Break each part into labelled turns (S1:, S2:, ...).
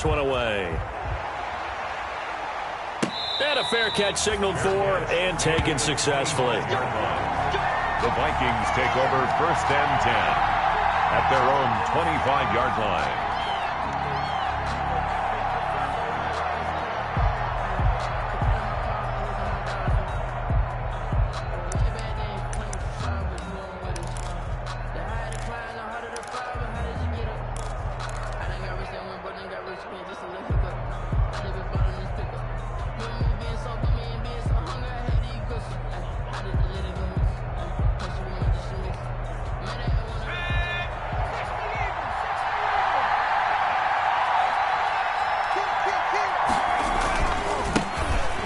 S1: One away. And a fair catch signaled for and taken successfully.
S2: The Vikings take over 1st and 10 at their own 25-yard line.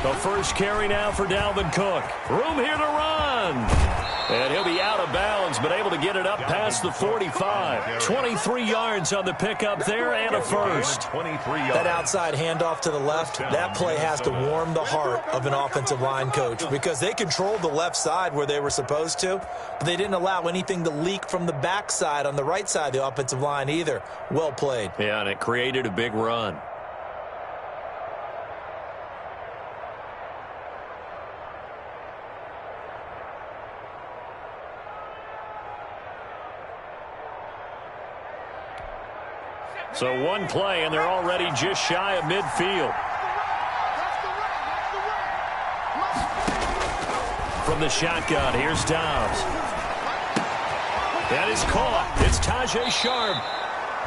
S1: The first carry now for Dalvin Cook. Room here to run. And he'll be out of bounds, but able to get it up past the 45. 23 yards on the pickup there and a first.
S3: That outside handoff to the left, that play has to warm the heart of an offensive line coach because they controlled the left side where they were supposed to, but they didn't allow anything to leak from the backside on the right side of the offensive line either. Well played.
S1: Yeah, and it created a big run. So one play, and they're already just shy of midfield. From the shotgun, here's Dobbs. That is caught. It's Tajay Sharp.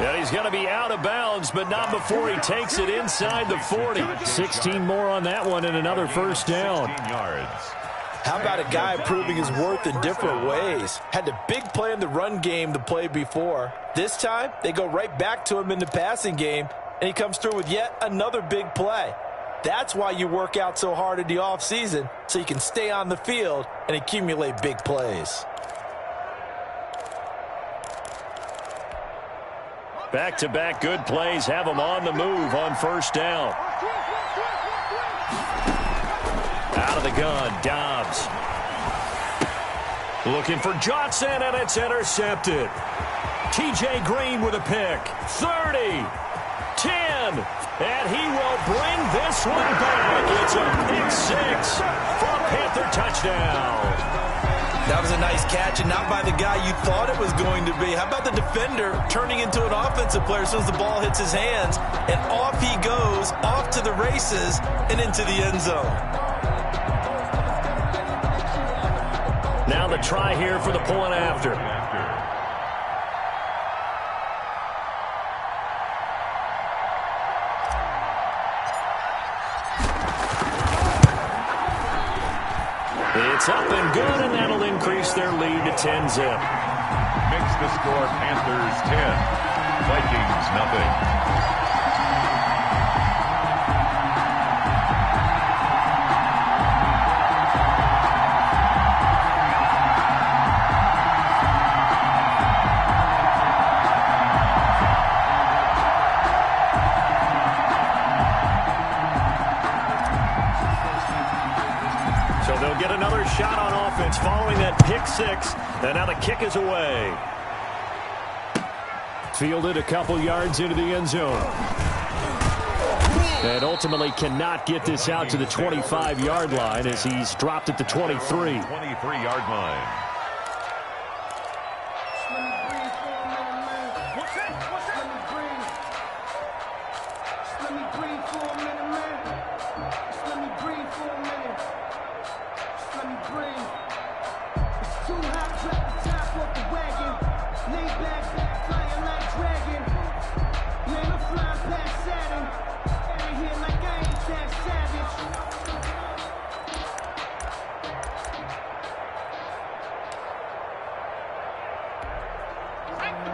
S1: And he's going to be out of bounds, but not before he takes it inside the 40. 16 more on that one and another first down.
S3: How about a guy proving his worth in different ways? Had the big play in the run game to play before. This time, they go right back to him in the passing game, and he comes through with yet another big play. That's why you work out so hard in the offseason, so you can stay on the field and accumulate big plays.
S1: Back-to-back good plays have him on the move on first down. Out of the gun, Dobbs. Looking for Johnson, and it's intercepted. T.J. Green with a pick. 30, 10, and he will bring this one back. It's a pick six for a Panther touchdown.
S3: That was a nice catch, and not by the guy you thought it was going to be. How about the defender turning into an offensive player as soon as the ball hits his hands, and off he goes, off to the races, and into the end zone.
S1: Now the try here for the point after. It's up and good, and that'll increase their lead to 10-zip.
S2: Makes the score Panthers 10, Vikings nothing.
S1: Shot on offense following that pick six, and now the kick is away. Fielded a couple yards into the end zone. And ultimately cannot get this out to the 25-yard line as he's dropped at the 23.
S2: 23-yard line.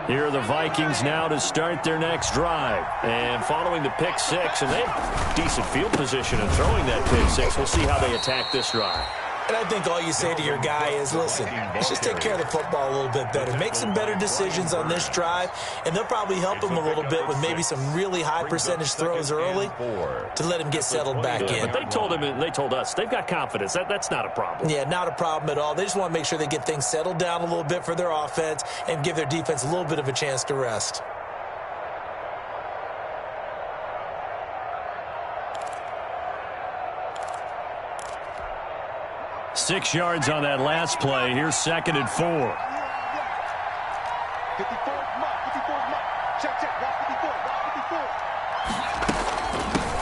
S1: Here are the Vikings now to start their next drive. And following the pick six, and they have decent field position in throwing that pick six. We'll see how they attack this drive.
S3: And I think all you say to your guy is, listen, let's just take care of the football a little bit better. Make some better decisions on this drive, and they'll probably help him a little bit with maybe some really high percentage throws early to let him get settled back in.
S1: But they told us they've got confidence. That's not a problem.
S3: Yeah, not a problem at all. They just want to make sure they get things settled down a little bit for their offense and give their defense a little bit of a chance to rest.
S1: 6 yards on that last play. Here's 2nd and 4.
S4: 54, check, walk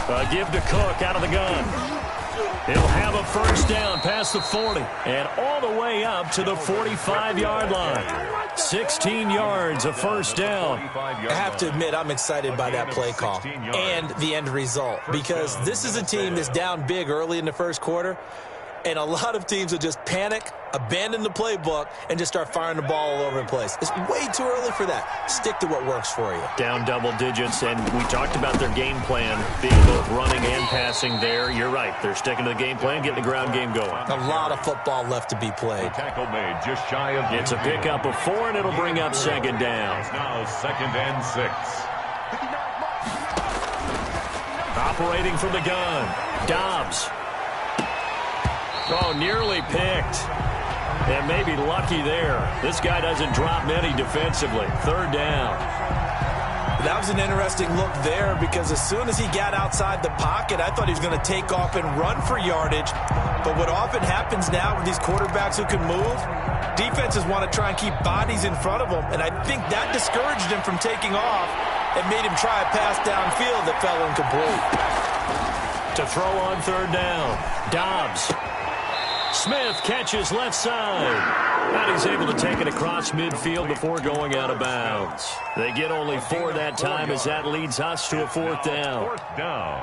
S4: 54.
S1: Give to Cook out of the gun. He'll have a first down past the 40 and all the way up to the 45-yard line. 16 yards, a first down.
S3: I have to admit, I'm excited by that play call and the end result, because this is a team that's down big early in the first quarter, and a lot of teams will just panic, abandon the playbook, and just start firing the ball all over the place. It's way too early for that. Stick to what works for you.
S1: Down double digits, and we talked about their game plan being both running and passing there. You're right. They're sticking to the game plan, getting the ground game going.
S3: A lot of football left to be played.
S2: Tackle made just shy of.
S1: It's a pickup of 4, and it'll bring up 2nd down.
S2: It's now 2nd and 6.
S1: Operating from the gun, Dobbs. Oh, nearly picked. And maybe lucky there. This guy doesn't drop many defensively. 3rd down.
S3: That was an interesting look there, because as soon as he got outside the pocket, I thought he was going to take off and run for yardage. But what often happens now with these quarterbacks who can move, defenses want to try and keep bodies in front of them, and I think that discouraged him from taking off and made him try a pass downfield that fell incomplete.
S1: To throw on 3rd down, Dobbs. Smith catches left side. And he's able to take it across midfield before going out of bounds. They get only 4 that time, as that leads us to a 4th down.
S2: 4th down.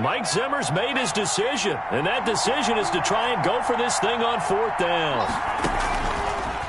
S1: Mike Zimmer's made his decision, and that decision is to try and go for this thing on 4th down.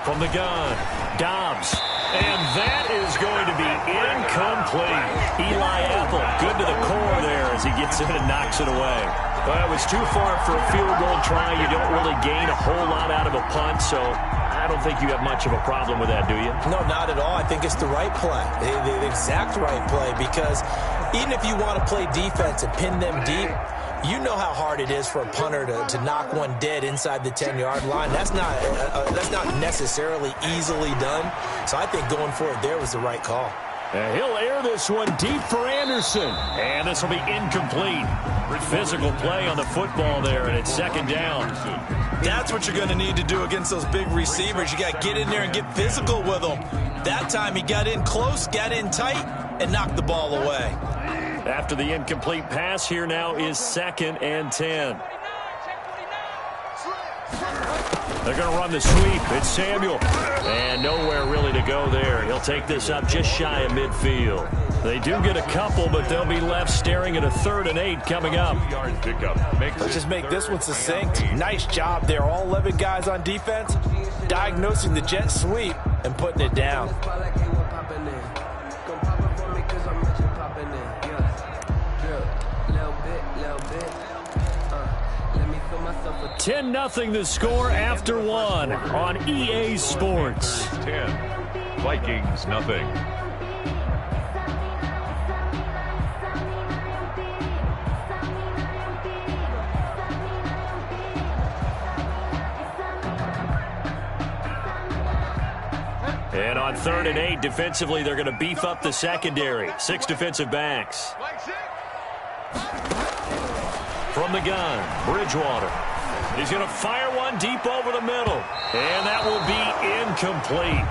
S1: From the gun, Dobbs. And that is going to be incomplete. Eli Apple, good to the core there as he gets in and knocks it away. Well, it was too far for a field goal try. You don't really gain a whole lot out of a punt, so I don't think you have much of a problem with that, do you?
S3: No, not at all. I think it's the right play, the exact right play, because even if you want to play defense and pin them deep, you know how hard it is for a punter to knock one dead inside the 10-yard line. That's not necessarily easily done. So I think going for it there was the right call.
S1: He'll air this one deep for Anderson. And this will be incomplete. Physical play on the football there, and it's 2nd down.
S3: That's what you're going to need to do against those big receivers. You got to get in there and get physical with them. That time he got in close, got in tight, and knocked the ball away.
S1: After the incomplete pass, here now is 2nd and 10. They're going to run the sweep. It's Samuel. And nowhere really to go there. He'll take this up just shy of midfield. They do get a couple, but they'll be left staring at a 3rd and 8 coming up.
S3: Let's just make this one succinct. Nice job there. All 11 guys on defense, diagnosing the jet sweep and putting it down.
S1: 10-0 the score after 1 on EA Sports.
S2: 10. Vikings nothing.
S1: And on 3rd and 8, defensively, they're going to beef up the secondary. 6 defensive backs. From the gun, Bridgewater. He's going to fire one deep over the middle. And that will be incomplete.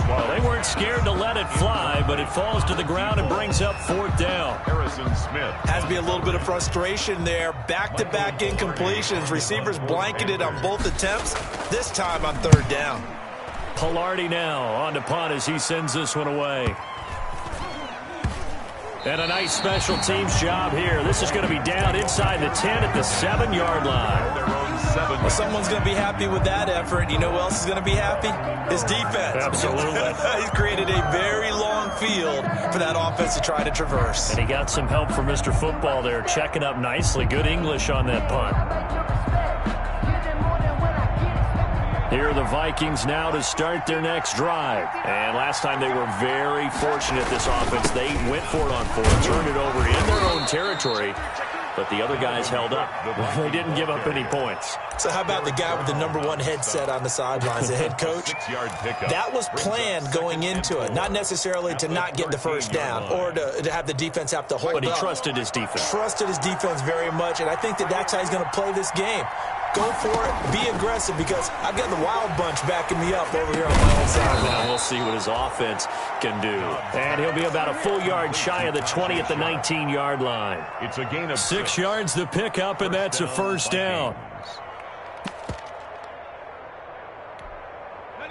S1: Well, they weren't scared to let it fly, but it falls to the ground and brings up 4th down.
S2: Harrison Smith.
S3: Has to be a little bit of frustration there. Back-to-back incompletions. Receivers blanketed on both attempts, this time on 3rd down.
S1: Pilardi now on to punt as he sends this one away. And a nice special teams job here. This is going to be down inside the 10 at the 7-yard line.
S3: Well, someone's going to be happy with that effort. You know who else is going to be happy? His defense.
S1: Absolutely.
S3: He's created a very long field for that offense to try to traverse.
S1: And he got some help from Mr. Football there, checking up nicely. Good English on that punt. Here are the Vikings now to start their next drive. And last time they were very fortunate, this offense. They went for it on 4th, turned it over in their own territory, but the other guys held up. They didn't give up any points.
S3: So how about the guy with the #1 headset on the sidelines, the head coach? That was planned going into it, not necessarily to not get the first down or to have the defense have to hold up.
S1: But he trusted his defense.
S3: Trusted his defense very much, and I think that's how he's going to play this game. Go for it. Be aggressive, because I've got the wild bunch backing me up over here on my own side.
S1: Now we'll see what his offense can do. And he'll be about a full yard shy of the 20 at the 19-yard line.
S2: It's a gain of
S1: 6 yards to pick up, and that's a first down.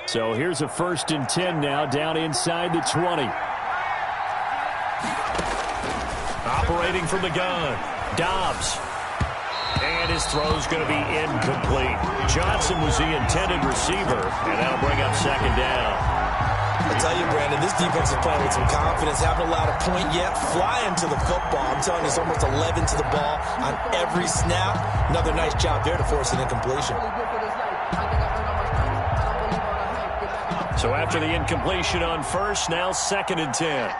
S1: So here's a 1st and 10 now, down inside the 20. Operating from the gun, Dobbs. And his throw's going to be incomplete. Johnson was the intended receiver, and that'll bring up 2nd down.
S3: I tell you, Brandon, this defense is playing with some confidence. Haven't allowed a point yet. Flying to the football. I'm telling you, it's almost 11 to the ball on every snap. Another nice job there to force an incompletion.
S1: So after the incompletion on first, now 2nd and 10.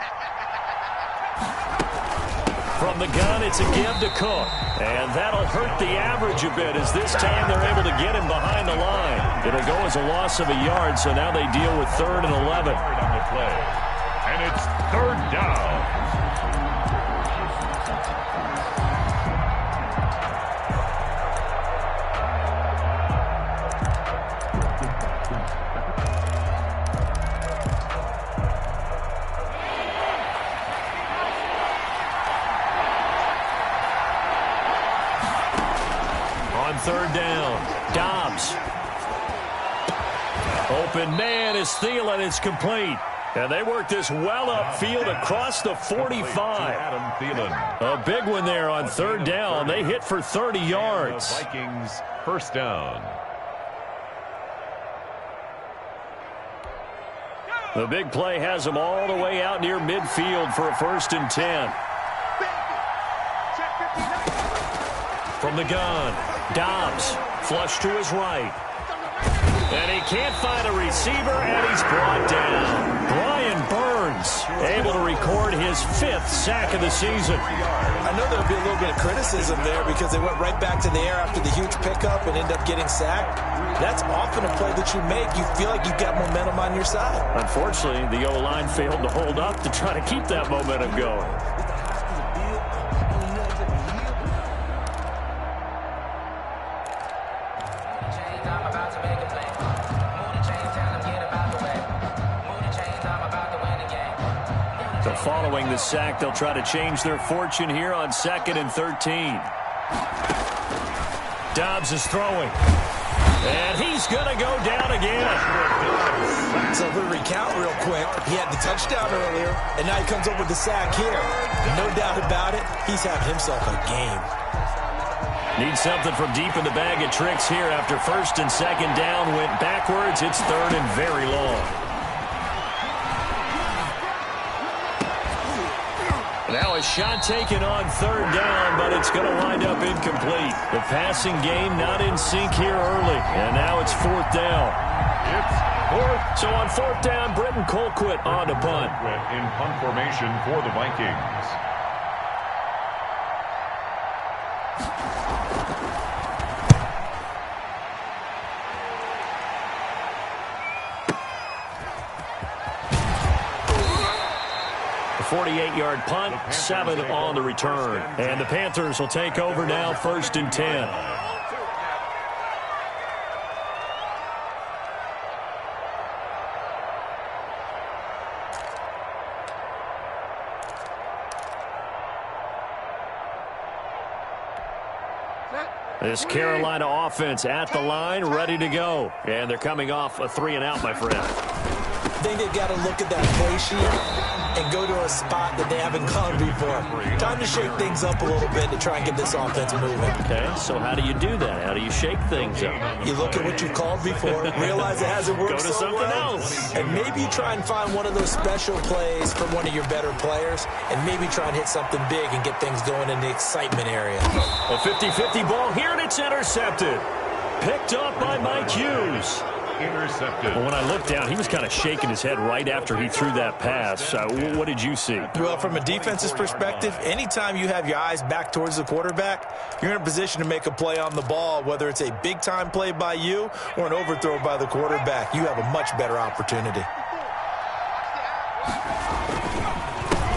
S1: From the gun, it's a give to Cook. And that'll hurt the average a bit, as this time they're able to get him behind the line. It'll go as a loss of a yard, so now they deal with 3rd and 11.
S2: On the play. And it's 3rd down.
S1: On 3rd down, Dobbs. Open man is Thielen. It's complete. And they work this well upfield across the 45.
S2: Adam Thielen.
S1: A big one there on 3rd down. They hit for 30 yards.
S2: The Vikings 1st down.
S1: The big play has them all the way out near midfield for a 1st and 10. From the gun, Dobbs, flush to his right. And he can't find a receiver, and he's brought down. Brian Burns able to record his 5th sack of the season.
S3: I know there'll be a little bit of criticism there because they went right back to the air after the huge pickup and end up getting sacked. That's often a play that you make. You feel like you've got momentum on your side.
S1: Unfortunately, the O-line failed to hold up to try to keep that momentum going. So following the sack, they'll try to change their fortune here on 2nd and 13. Dobbs is throwing. And he's going to go down again.
S3: So if we recount real quick, he had the touchdown earlier, and now he comes up with the sack here. No doubt about it, he's having himself a game.
S1: Needs something from deep in the bag of tricks here after 1st and 2nd down. Went backwards. It's 3rd and very long. Now a shot taken on 3rd down, but it's going to wind up incomplete. The passing game not in sync here early, and now it's 4th down.
S2: It's 4th.
S1: So on 4th down, Britton Colquitt on to punt.
S2: In punt formation for the Vikings.
S1: A 48-yard punt, 7 on the return. And the Panthers will take over now, 1st and 10. This Carolina offense at the line, ready to go. And they're coming off a 3-and-out, my friend.
S3: I think they've got to look at that play sheet and go to a spot that they haven't gone before. Time to shake things up a little bit to try and get this offense moving.
S1: Okay, so how do you do that? How do you shake things up?
S3: You look at what you called before, realize it hasn't worked
S1: Go to
S3: so
S1: something
S3: well,
S1: else.
S3: and maybe you try and find one of those special plays from one of your better players, and maybe try and hit something big and get things going in the excitement area.
S1: A 50-50 ball here, and it's intercepted. Picked up by Mike Hughes.
S2: Intercepted.
S1: Well, when I looked down, he was kind of shaking his head right after he threw that pass. What did you see?
S3: Well, from a defense's perspective, anytime you have your eyes back towards the quarterback, you're in a position to make a play on the ball, whether it's a big-time play by you or an overthrow by the quarterback. You have a much better opportunity.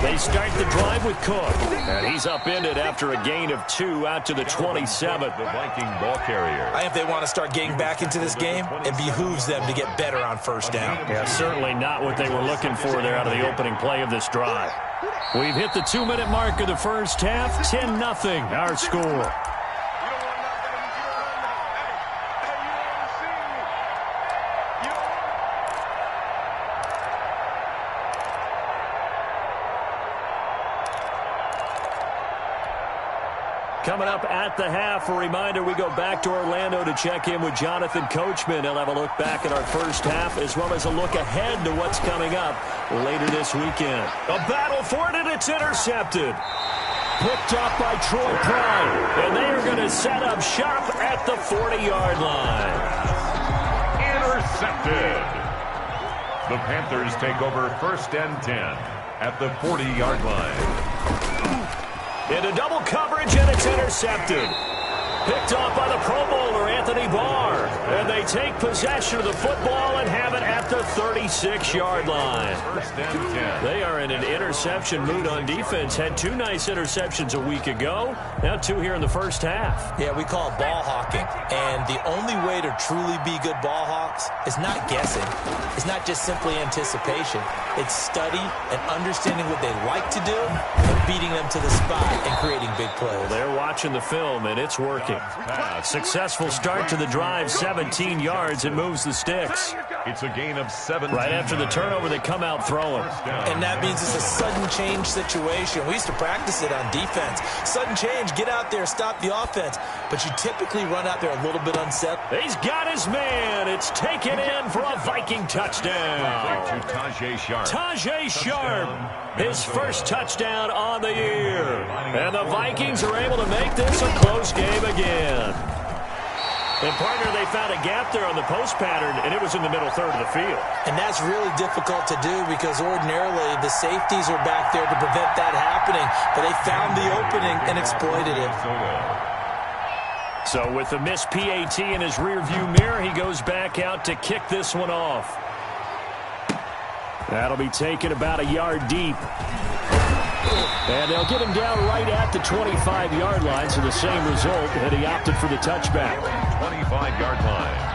S1: They start the drive with Cook. And he's upended after a gain of 2 out to the 27.
S2: The Viking ball carrier.
S3: I think they want to start getting back into this game, it behooves them to get better on first down.
S1: Yeah, certainly not what they were looking for there out of the opening play of this drive. We've hit the 2-minute mark of the first half. 10-0 our score. Coming up at the half, a reminder, we go back to Orlando to check in with Jonathan Coachman. He'll have a look back at our first half as well as a look ahead to what's coming up later this weekend. A battle for it, and it's intercepted. Picked up by Troy Prime, and they are going to set up shop at the 40-yard line.
S2: Intercepted. The Panthers take over 1st and 10 at the 40-yard line.
S1: Into double coverage, and it's intercepted. Picked off by the Pro Bowler, Anthony Barr. And they take possession of the football and have it at the 36-yard line.
S2: 1st and 10.
S1: They are in an interception mood on defense. Had 2 nice interceptions a week ago. Now 2 here in the first half.
S3: Yeah, we call it ball hawking. And the only way to truly be good ball hawks is not guessing. It's not just simply anticipation. It's study and understanding what they like to do and beating them to the spot and creating big plays.
S1: They're watching the film, and it's working. Successful start to the drive, 17 yards, and moves the sticks.
S2: It's a gain of 7.
S1: Right after the turnover, they come out throwing.
S3: And that means it's a sudden change situation. We used to practice it on defense. Sudden change, get out there, stop the offense. But you typically run out there a little bit unsettled.
S1: He's got his man. It's taken in for a Viking touchdown.
S2: To Tajay Sharp.
S1: Tajay Sharp, his first touchdown on the year. And the Vikings are able to make this a close game again. And, partner, they found a gap there on the post pattern, and it was in the middle third of the field.
S3: And that's really difficult to do because ordinarily the safeties are back there to prevent that happening. But they found the opening and exploited it.
S1: So with the missed PAT in his rearview mirror, he goes back out to kick this one off. That'll be taken about a yard deep. And they'll get him down right at the 25-yard line, so the same result, and he opted for the touchback.
S2: 25-yard line.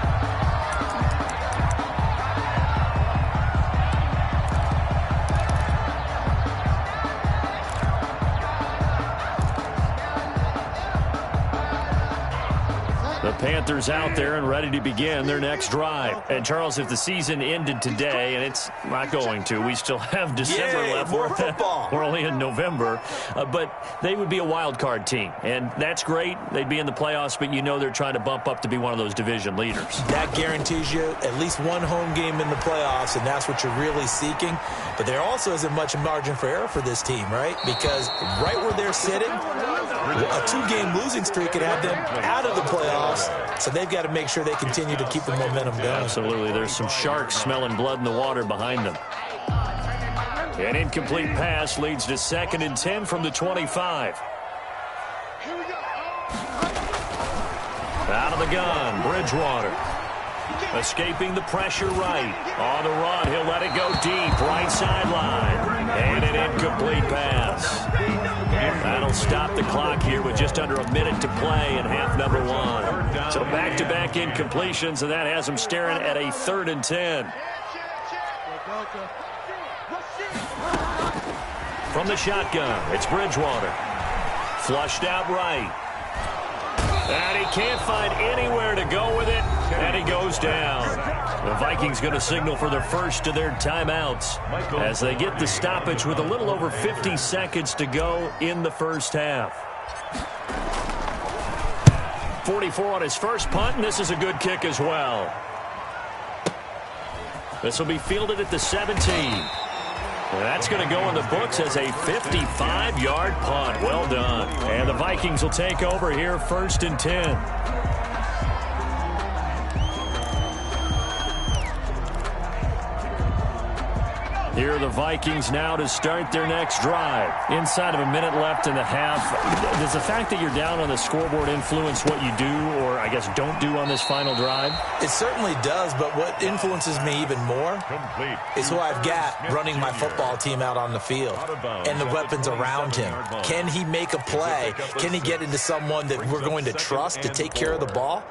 S1: The Panthers out there and ready to begin their next drive. And, Charles, if the season ended today, and it's not going to, we still have December left.
S3: More football.
S1: We're only in November. But they would be a wild card team. And that's great. They'd be in the playoffs, but you know they're trying to bump up to be one of those division leaders.
S3: That guarantees you at least one home game in the playoffs, and that's what you're really seeking. But there also isn't much margin for error for this team, right? Because right where they're sitting, a 2-game losing streak could have them out of the playoffs. So they've got to make sure they continue to keep the momentum going.
S1: Absolutely. There's some sharks smelling blood in the water behind them. An incomplete pass leads to 2nd and 10 from the 25. Out of the gun, Bridgewater. Escaping the pressure right. On the run, he'll let it go deep. Right sideline. And an incomplete pass. That'll stop the clock here with just under a minute to play in half number 1. So back-to-back incompletions, and that has them staring at a 3rd and 10. From the shotgun, it's Bridgewater. Flushed out right. And he can't find anywhere to go with it, and he goes down. The Vikings going to signal for their first of their timeouts as they get the stoppage with a little over 50 seconds to go in the first half. 44 on his first punt, and this is a good kick as well. This will be fielded at the 17. And that's going to go in the books as a 55-yard punt. Well done. And the Vikings will take over here 1st and 10. Here are the Vikings now to start their next drive. Inside of a minute left in the half, does the fact that you're down on the scoreboard influence what you do, or I guess don't do on this final drive?
S3: It certainly does, but what influences me even more is who I've got running my football team out on the field and the weapons around him. Can he make a play? Can he get into someone that we're going to trust to take care of the ball?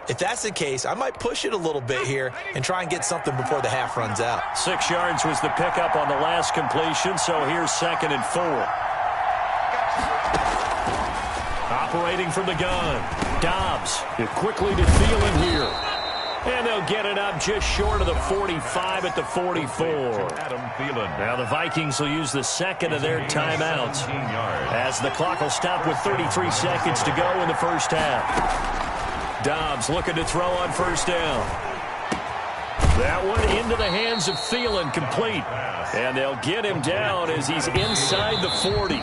S3: If that's the case, I might push it a little bit here and try and get something before the half runs out.
S1: 6 yards was the pickup on the last completion, so here's 2nd and 4. Operating from the gun. Dobbs quickly to Thielen here. And they'll get it up just short of the 45 at the 44. Now the Vikings will use the second of their timeouts as the clock will stop with 33 seconds to go in the first half. Dobbs looking to throw on first down. That one into the hands of Thielen, complete. And they'll get him down as he's inside the 40.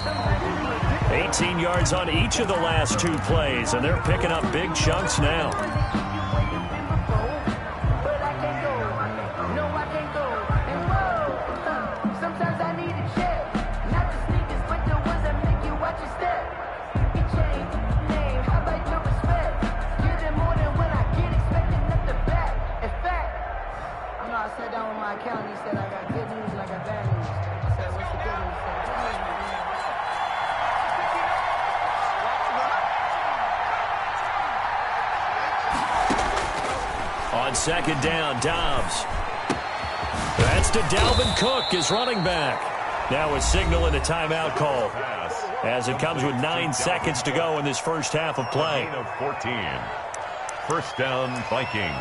S1: 18 yards on each of the last 2 plays, and they're picking up big chunks now. On second down, Dobbs. That's to Dalvin Cook, his running back. Now a signal and a timeout call as it comes with 9 seconds to go in this first half of play.
S2: 14. First down, Vikings.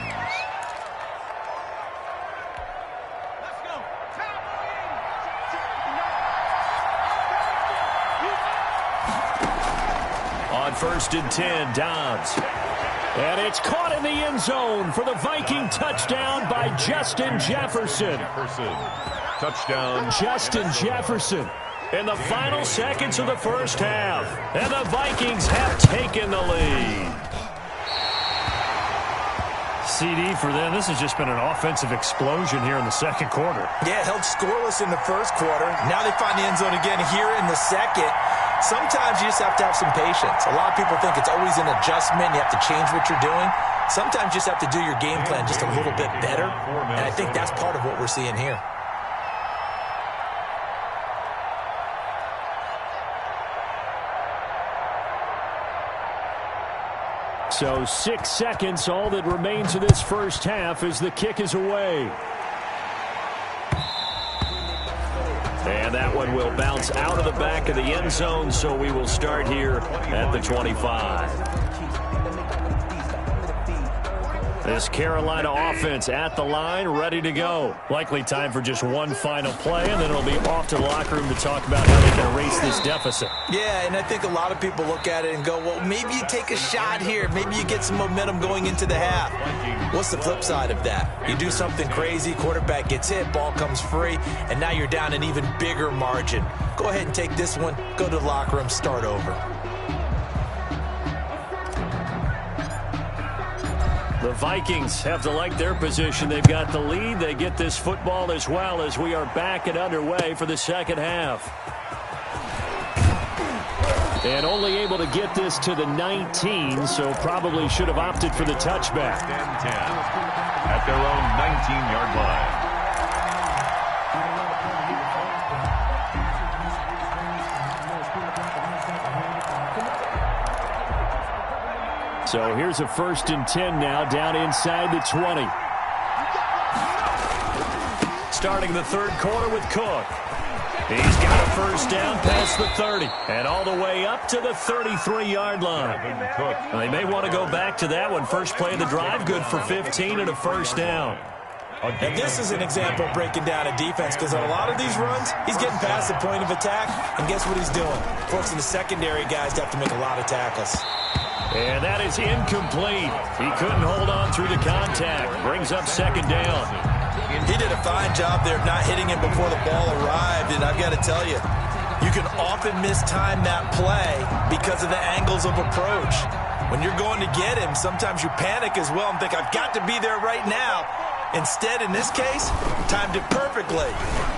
S1: On 1st and 10, Dobbs. And it's caught in the end zone for the Viking touchdown by Justin Jefferson.
S2: Touchdown.
S1: Justin Jefferson in the final seconds of the first half. And the Vikings have taken the lead. CD for them. This has just been an offensive explosion here in the second quarter.
S3: Yeah, held scoreless in the first quarter. Now they find the end zone again here in the second. Sometimes you just have to have some patience. A lot of people think it's always an adjustment. You have to change what you're doing. Sometimes you just have to do your game plan just a little bit better. And I think that's part of what we're seeing here.
S1: So 6 seconds, all that remains of this first half as the kick is away. And that one will bounce out of the back of the end zone, so we will start here at the 25. This Carolina offense at the line, ready to go. Likely time for just one final play, and then it'll be off to the locker room to talk about how they can erase this deficit.
S3: Yeah, and I think a lot of people look at it and go, well, maybe you take a shot here. Maybe you get some momentum going into the half. What's the flip side of that? You do something crazy, quarterback gets hit, ball comes free, and now you're down an even bigger margin. Go ahead and take this one, go to the locker room, start over.
S1: The Vikings have to like their position. They've got the lead. They get this football as well as we are back and underway for the second half. And only able to get this to the 19, so probably should have opted for the touchback.
S2: 10 at their own 19-yard line.
S1: So here's a 1st and 10 now, down inside the 20. Starting the third quarter with Cook. He's got a first down past the 30 and all the way up to the 33-yard line. Well, they may want to go back to that one. First play of the drive, good for 15 and a first down.
S3: And this is an example of breaking down a defense, because on a lot of these runs, he's getting past the point of attack, and guess what he's doing? Forcing the secondary guys to have to make a lot of tackles.
S1: And that is incomplete. He couldn't hold on through the contact. Brings up second down.
S3: He did a fine job there of not hitting him before the ball arrived, and I've got to tell you, you can often mistime that play because of the angles of approach. When you're going to get him, sometimes you panic as well and think, I've got to be there right now. Instead, in this case, timed it perfectly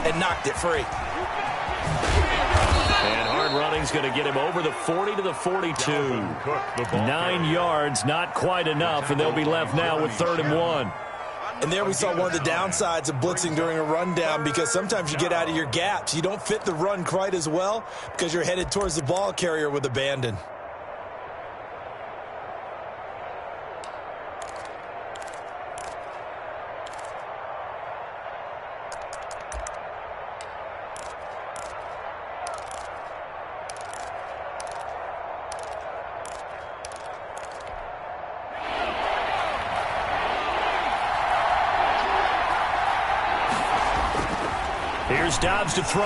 S3: and knocked it free.
S1: And hard running's going to get him over the 40 to the 42. 9 yards, not quite enough, and they'll be left now with 3rd and 1.
S3: And there we saw one of the downsides of blitzing during a rundown, because sometimes you get out of your gaps. You don't fit the run quite as well because you're headed towards the ball carrier with abandon.
S1: Here's Dobbs to throw.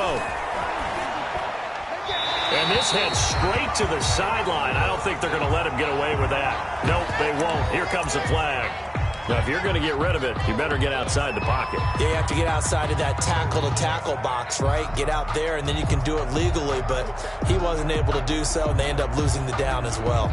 S1: And this heads straight to the sideline. I don't think they're going to let him get away with that. Nope, they won't. Here comes the flag. Now, if you're going to get rid of it, you better get outside the pocket.
S3: Yeah, you have to get outside of that tackle-to-tackle box, right? Get out there, and then you can do it legally, but he wasn't able to do so, and they end up losing the down as well.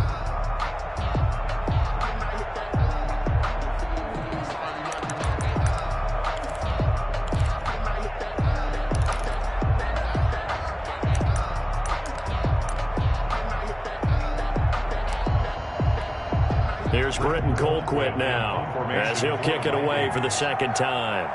S1: Here's Britton Colquitt now, as he'll kick it away for the 2nd time.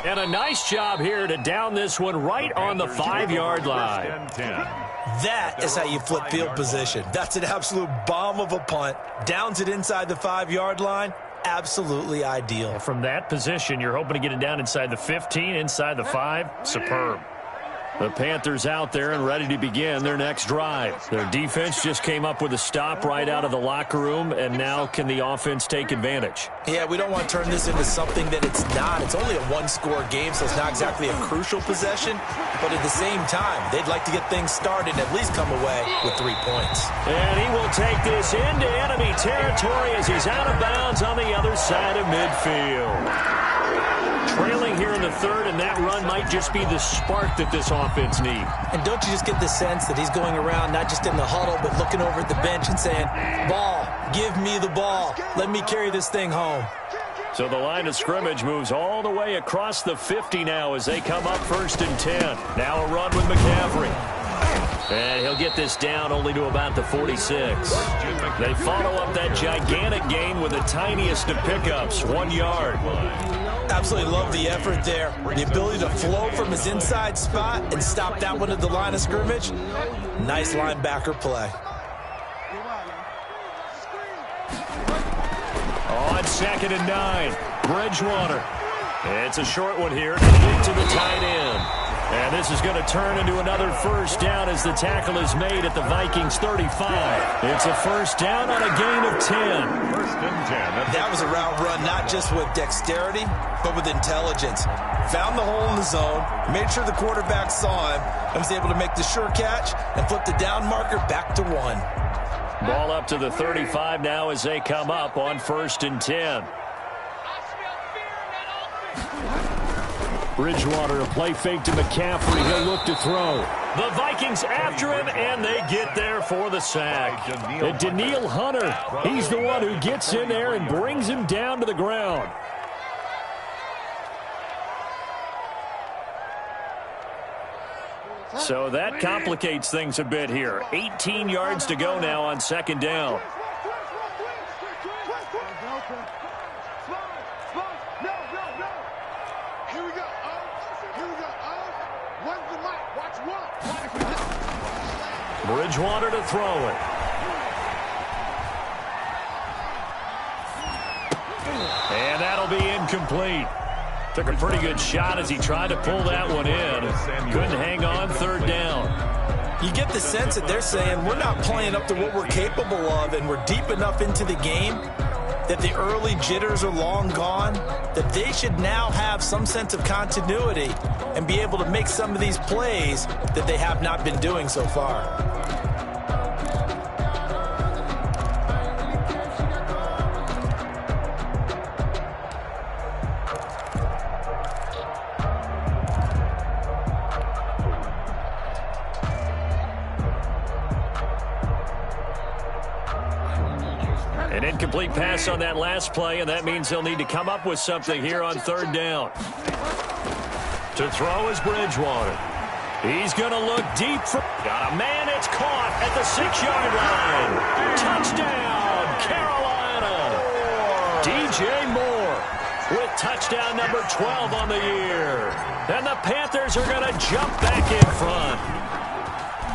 S1: And a nice job here to down this one right on the 5-yard line.
S3: That is how you flip field position. That's an absolute bomb of a punt. Downs it inside the 5-yard line. Absolutely ideal.
S1: From that position, you're hoping to get it down inside the 15, inside the 5. Superb. The Panthers out there and ready to begin their next drive. Their defense just came up with a stop right out of the locker room, and now can the offense take advantage?
S3: Yeah, we don't want to turn this into something that it's not. It's only a one-score game, so it's not exactly a crucial possession. But at the same time, they'd like to get things started and at least come away with 3 points.
S1: And he will take this into enemy territory as he's out of bounds on the other side of midfield. Trailing here in the 3rd, and that run might just be the spark that this offense needs.
S3: And don't you just get the sense that he's going around not just in the huddle, but looking over at the bench and saying, ball, give me the ball. Let me carry this thing home.
S1: So the line of scrimmage moves all the way across the 50 now as they come up 1st and 10. Now a run with McCaffrey. And he'll get this down only to about the 46. They follow up that gigantic gain with the tiniest of pickups, 1 yard.
S3: Absolutely love the effort there. The ability to flow from his inside spot and stop that one at the line of scrimmage. Nice linebacker play.
S1: On 2nd and 9, Bridgewater. It's a short one here to get to the tight end. And this is going to turn into another 1st down as the tackle is made at the Vikings 35. It's a 1st down on a gain of 10.
S2: 1st and 10.
S3: That was a route run not just with dexterity, but with intelligence. Found the hole in the zone, made sure the quarterback saw him, and was able to make the sure catch and flip the down marker back to 1.
S1: Ball up to the 35 now as they come up on 1st and 10. Bridgewater, a play fake to McCaffrey. He'll look to throw. The Vikings after him, and they get there for the sack. And Danielle Hunter, he's the one who gets in there and brings him down to the ground. So that complicates things a bit here. 18 yards to go now on 2nd down. Bridgewater to throw it. And that'll be incomplete. Took a pretty good shot as he tried to pull that one in. Couldn't hang on, 3rd down.
S3: You get the sense that they're saying we're not playing up to what we're capable of, and we're deep enough into the game that the early jitters are long gone, that they should now have some sense of continuity and be able to make some of these plays that they have not been doing so far.
S1: An incomplete pass on that last play, and that means they'll need to come up with something here on third down. To throw is Bridgewater. He's going to look deep. Got a man. It's caught at the 6-yard line. Touchdown, Carolina. DJ Moore with touchdown number 12 on the year. And the Panthers are going to jump back in front.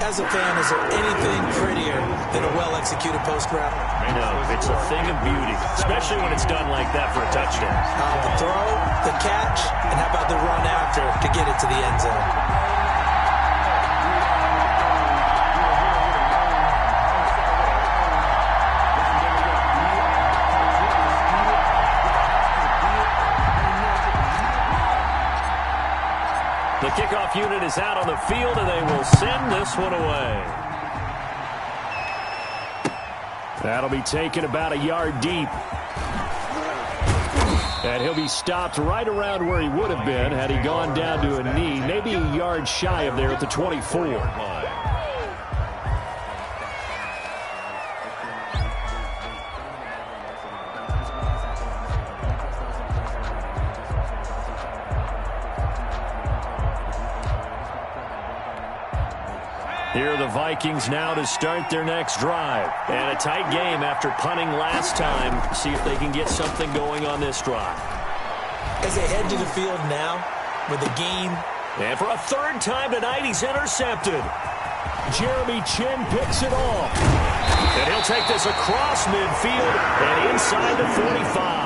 S3: As a fan, is there anything prettier than a well-executed post route?
S1: No, it's a thing of beauty, especially when it's done like that for a touchdown.
S3: The throw, the catch, and how about the run after to get it to the end zone?
S1: The kickoff unit is out on the field, and they will send this one away. That'll be taken about a yard deep. And he'll be stopped right around where he would have been had he gone down to a knee, maybe a yard shy of there at the 24. Here are the Vikings now to start their next drive. And a tight game after punting last time. See if they can get something going on this drive.
S3: As they head to the field now with the game.
S1: And for a third time tonight, he's intercepted. Jeremy Chin picks it off. And he'll take this across midfield and inside the 45.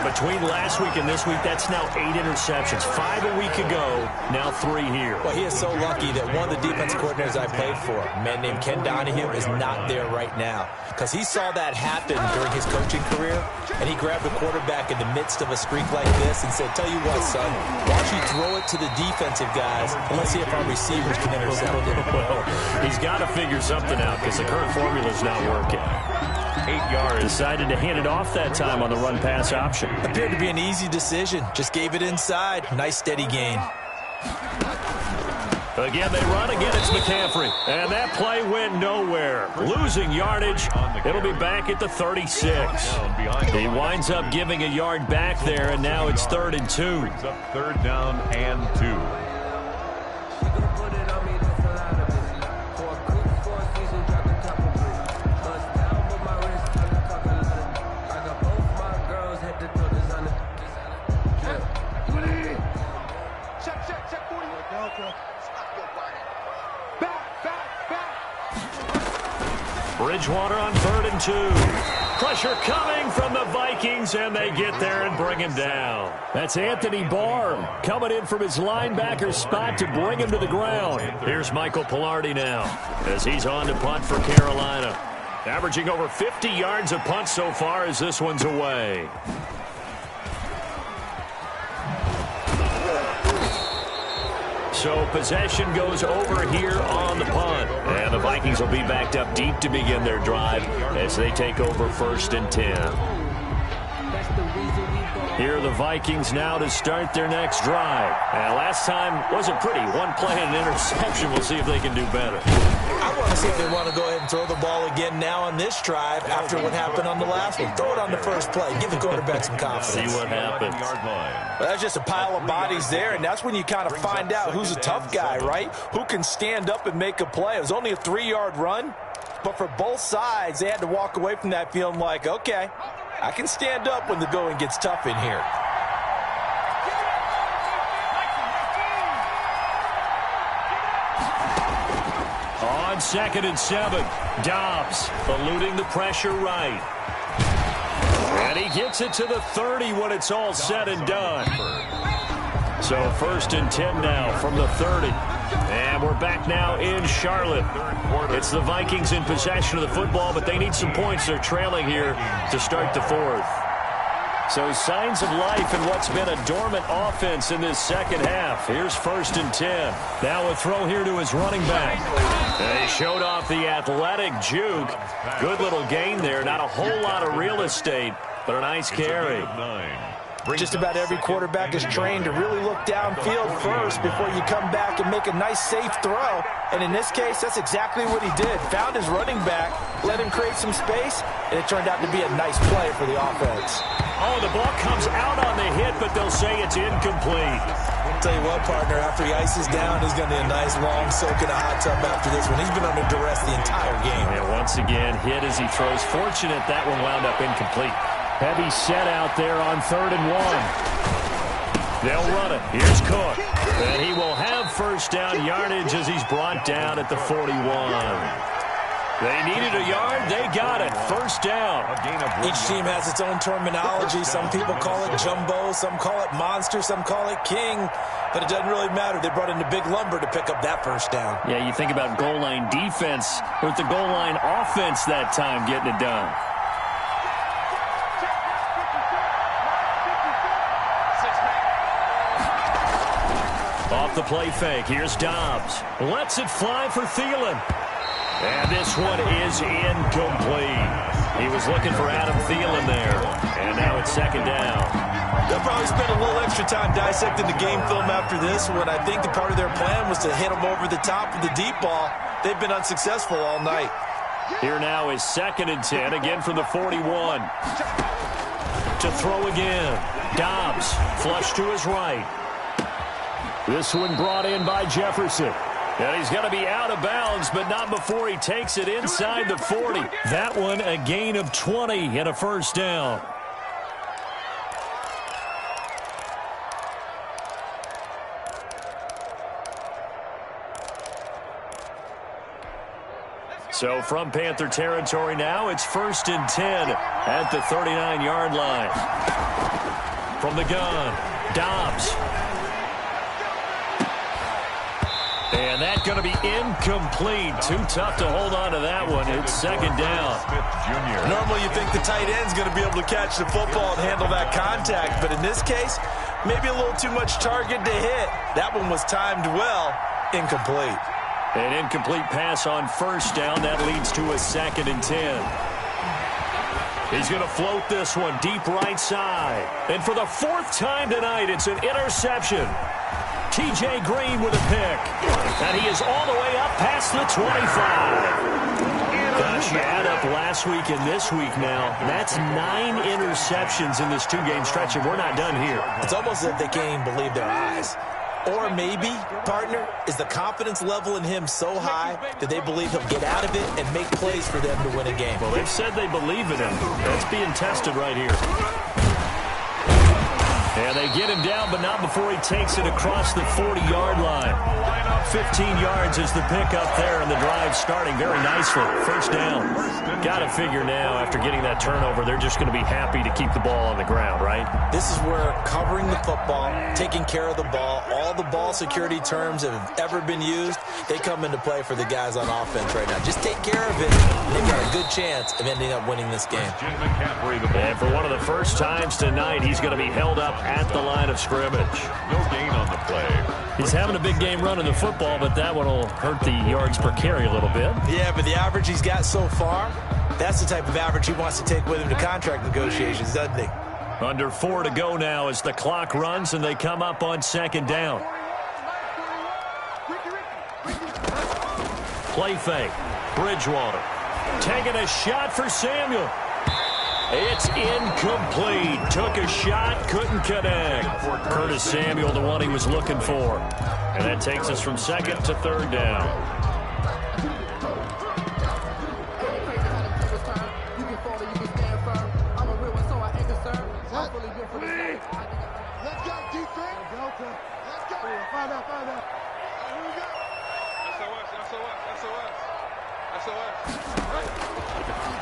S1: Between last week and this week, that's now 8 interceptions. 5 a week ago, now 3 here.
S3: Well, he is so lucky that one of the defensive coordinators I played for, a man named Ken Donahue, is not there right now. Because he saw that happen during his coaching career, and he grabbed the quarterback in the midst of a streak like this and said, tell you what, son, why don't you throw it to the defensive guys, and let's see if our receivers can intercept it.
S1: Well, he's got to figure something out because the current formula's not working. 8 yards. Decided to hand it off that time on the run-pass option.
S3: Appeared to be an easy decision. Just gave it inside. Nice steady gain.
S1: Again, they run. Again, it's McCaffrey. And that play went nowhere. Losing yardage. It'll be back at the 36. He winds up giving a yard back there, and now it's 3rd and 2.
S2: Brings up 3rd down and 2.
S1: Bridgewater on 3rd and 2. Pressure coming from the Vikings, and they get there and bring him down. That's Anthony Barr coming in from his linebacker spot to bring him to the ground. Here's Michael Pilardi now as he's on to punt for Carolina. Averaging over 50 yards a punt so far as this one's away. So possession goes over here on the punt. And the Vikings will be backed up deep to begin their drive as they take over 1st and 10. Here are the Vikings now to start their next drive. And last time wasn't pretty. One play and an interception. We'll see if they can do better.
S3: I want to see if they want to go ahead and throw the ball again now on this drive after what happened on the last one. Throw it on the first play. Give the quarterback some confidence.
S1: See what happens.
S3: Well, that's just a pile of bodies there, and that's when you kind of find out who's a tough guy, right? Who can stand up and make a play. It was only a 3-yard run, but for both sides, they had to walk away from that feeling like, okay, I can stand up when the going gets tough in here.
S1: On 2nd and 7, Dobbs eluding the pressure right. And he gets it to the 30 when it's all said and done. So 1st and 10 now from the 30. And we're back now in Charlotte. It's the Vikings in possession of the football, but they need some points. They're trailing here to start the 4th. So signs of life in what's been a dormant offense in this second half. Here's 1st and 10. Now a throw here to his running back. They showed off the athletic juke. Good little gain there. Not a whole lot of real estate, but a nice carry.
S3: Just about every quarterback is trained to really look downfield first before you come back and make a nice, safe throw. And in this case, that's exactly what he did. Found his running back, let him create some space, and it turned out to be a nice play for the offense.
S1: Oh, the ball comes out on the hit, but they'll say it's incomplete.
S3: I'll tell you what, partner, after he ices down, he's going to need a nice long soak in a hot tub after this one. He's been under duress the entire game.
S1: And once again, hit as he throws. Fortunate that one wound up incomplete. Heavy set out there on 3rd and 1. They'll run it. Here's Cook. And he will have first down yardage as he's brought down at the 41. They needed a yard. They got it. First down.
S3: Each team has its own terminology. Some people call it jumbo. Some call it monster. Some call it king. But it doesn't really matter. They brought in the big lumber to pick up that first down.
S1: Yeah, you think about goal line defense with the goal line offense that time getting it done. Off the play fake. Here's Dobbs. Lets it fly for Thielen. And this one is incomplete. He was looking for Adam Thielen there. And now it's 2nd down.
S3: They'll probably spend a little extra time dissecting the game film after this one. I think the part of their plan was to hit them over the top with the deep ball. They've been unsuccessful all night.
S1: Here now is 2nd and 10, again from the 41. To throw again. Dobbs, flush to his right. This one brought in by Jefferson. And he's going to be out of bounds, but not before he takes it inside the 40. That one a gain of 20 and a first down. So from Panther territory now, it's 1st and 10 at the 39-yard line. From the gun, Dobbs. And that's going to be incomplete. Too tough to hold on to that one. It's 2nd down.
S3: Normally you think the tight end's going to be able to catch the football and handle that contact. But in this case, maybe a little too much target to hit. That one was timed well. Incomplete.
S1: An incomplete pass on first down. That leads to a 2nd and 10. He's going to float this one deep right side. And for the 4th time tonight, it's an interception. T.J. Green with a pick. And he is all the way up past the 25. Gosh, you add up last week and this week now. That's 9 interceptions in this 2-game stretch, and we're not done here.
S3: It's almost as if they can't even believe their eyes. Or maybe, partner, is the confidence level in him so high that they believe he'll get out of it and make plays for them to win a game.
S1: Well, they've said they believe in him. That's being tested right here. And they get him down, but not before he takes it across the 40-yard line. 15 yards is the pickup there, and the drive starting very nicely. First down. Got to figure now, after getting that turnover, they're just going to be happy to keep the ball on the ground, right?
S3: This is where covering the football, taking care of the ball, all the ball security terms that have ever been used, they come into play for the guys on offense right now. Just take care of it. They've got a good chance of ending up winning this game.
S1: And for one of the first times tonight, he's going to be held up at the line of scrimmage.
S2: No gain on the play.
S1: He's having a big game running the football, but that one will hurt the yards per carry a little bit.
S3: Yeah, but the average he's got so far, that's the type of average he wants to take with him to contract negotiations, doesn't he?
S1: Under 4 to go now as the clock runs and they come up on 2nd down. Play fake. Bridgewater taking a shot for Samuel. It's incomplete. Took a shot, couldn't connect. Curtis Samuel, the one he was looking for. And that takes us from 2nd to 3rd down.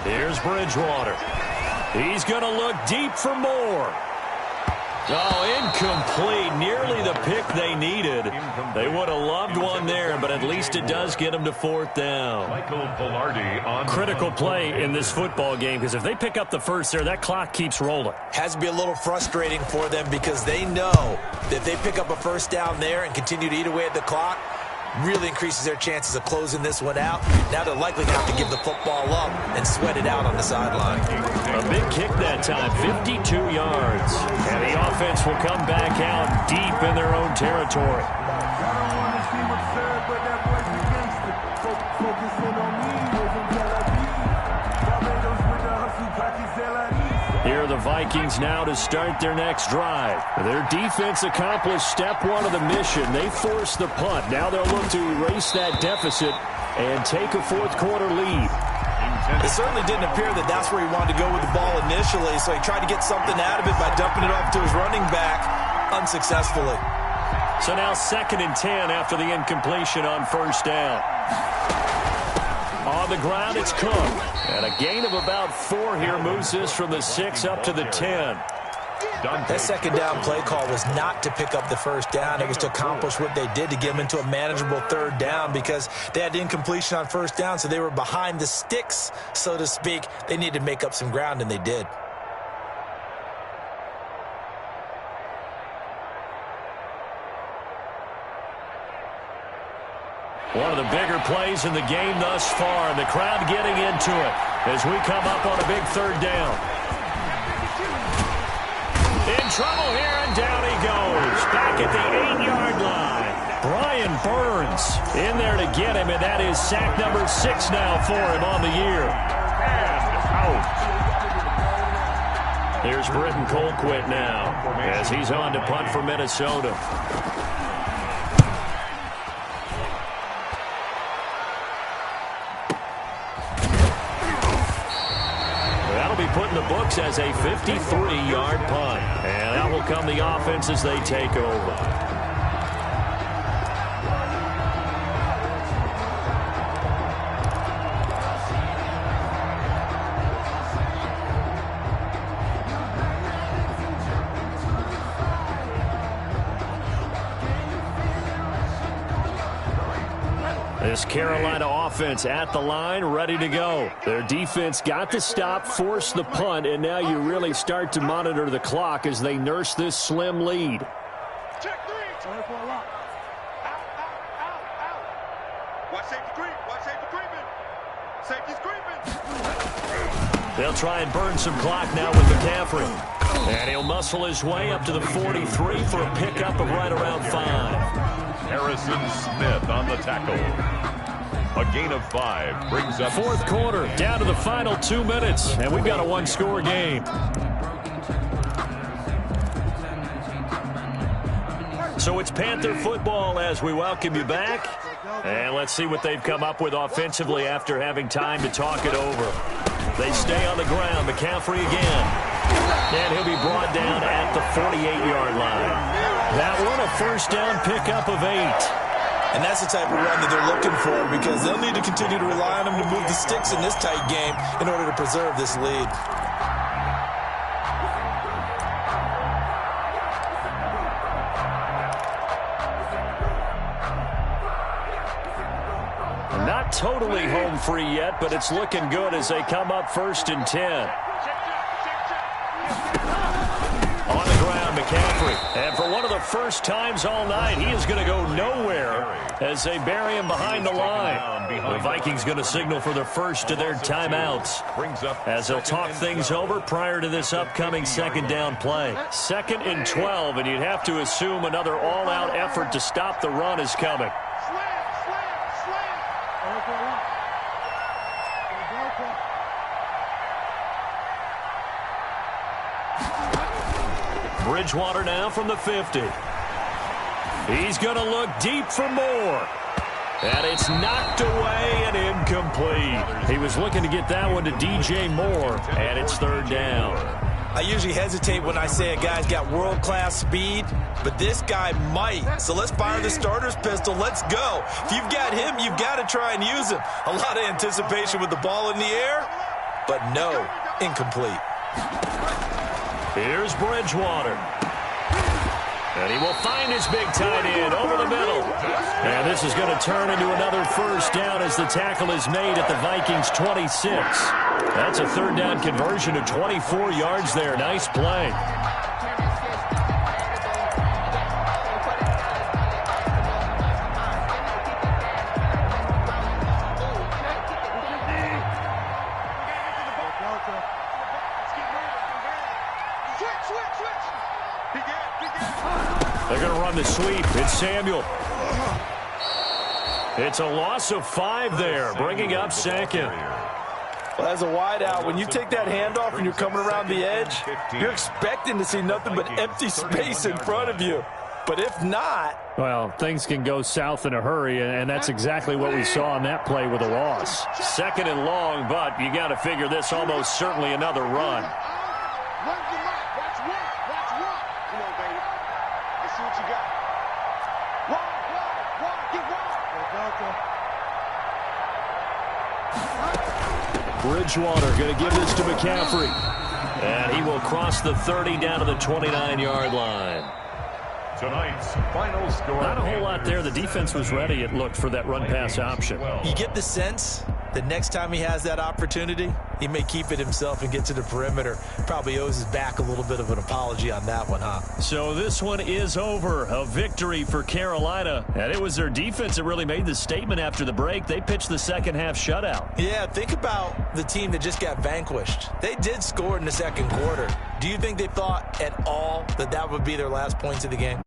S1: Here's Bridgewater. He's going to look deep for more. Oh, incomplete. Nearly the pick they needed. They would have loved one there, but at least it does get them to 4th down. Critical play in this football game, because if they pick up the first there, that clock keeps rolling.
S3: Has to be a little frustrating for them because they know that if they pick up a first down there and continue to eat away at the clock, really increases their chances of closing this one out. Now they're likely going to have to give the football up and sweat it out on the sideline.
S1: A big kick that time, 52 yards. And the offense will come back out deep in their own territory. Here are the Vikings now to start their next drive. Their defense accomplished step one of the mission. They forced the punt. Now they'll look to erase that deficit and take a fourth-quarter lead.
S3: It certainly didn't appear that that's where he wanted to go with the ball initially, so he tried to get something out of it by dumping it off to his running back unsuccessfully.
S1: So now 2nd and 10 after the incompletion on first down. On the ground, it's Cook. And a gain of about 4 here moves this from the 6 up to the 10.
S3: That second down play call was not to pick up the first down. It was to accomplish what they did to get them into a manageable third down because they had incompletion on first down, so they were behind the sticks, so to speak. They needed to make up some ground, and they did.
S1: One of the bigger plays in the game thus far, and the crowd getting into it as we come up on a big third down. In trouble here, and down he goes. Back at the 8-yard line. Brian Burns in there to get him, and that is sack number 6 now for him on the year. And out. Here's Britton Colquitt now as he's on to punt for Minnesota. Put in the books as a 53-yard punt. And that will come the offense as they take over. This Carolina offense at the line, ready to go. Their defense got the stop, forced the punt, and now you really start to monitor the clock as they nurse this slim lead.
S4: Check 3. Out. Watch safety creep. Watch safety creeping. Safety's creeping.
S1: They'll try and burn some clock now with McCaffrey. And he'll muscle his way up to the 43 for a pickup of right around 5.
S2: Harrison Smith on the tackle. A gain of 5 brings up
S1: fourth quarter, down to the final 2 minutes, and we've got a one-score game. So it's Panther football as we welcome you back. And let's see what they've come up with offensively after having time to talk it over. They stay on the ground. McCaffrey again. And he'll be brought down at the 48-yard line. That one, a first down pickup of 8.
S3: And that's the type of run that they're looking for because they'll need to continue to rely on him to move the sticks in this tight game in order to preserve this lead.
S1: Not totally home free yet, but it's looking good as they come up 1st and 10. On the ground, McCaffrey. And for one of the first times all night, he is going to go nowhere as they bury him behind the line. The Vikings going to signal for the first of their timeouts as they'll talk things over prior to this upcoming second down play. 2nd and 12, and you'd have to assume another all-out effort to stop the run is coming. Bridgewater now from the 50. He's going to look deep for more. And it's knocked away and incomplete. He was looking to get that one to DJ Moore, and it's 3rd down.
S3: I usually hesitate when I say a guy's got world-class speed, but this guy might. So let's fire the starter's pistol. Let's go. If you've got him, you've got to try and use him. A lot of anticipation with the ball in the air, but no, incomplete.
S1: Here's Bridgewater. And he will find his big tight end over the middle. And this is going to turn into another first down as the tackle is made at the Vikings 26. That's a 3rd down conversion of 24 yards there. Nice play. They're going to run the sweep. It's Samuel. It's a loss of 5 there, bringing up second.
S3: Well, as a wideout, when you take that handoff and you're coming around the edge, you're expecting to see nothing but empty space in front of you. But if not...
S5: Well, things can go south in a hurry, and that's exactly what we saw on that play with a loss.
S1: Second and long, but you got to figure this almost certainly another run. Bridgewater going to give this to McCaffrey. And he will cross the 30 down to the 29-yard line.
S2: Tonight's final score.
S5: Not a whole lot there. The defense was ready, it looked, for that run-pass option.
S3: You get the sense that next time he has that opportunity, he may keep it himself and get to the perimeter. Probably owes his back a little bit of an apology on that one, huh?
S1: So this one is over. A victory for Carolina. And it was their defense that really made the statement after the break. They pitched the second-half shutout.
S3: Yeah, think about the team that just got vanquished. They did score in the second quarter. Do you think they thought at all that that would be their last points of the game?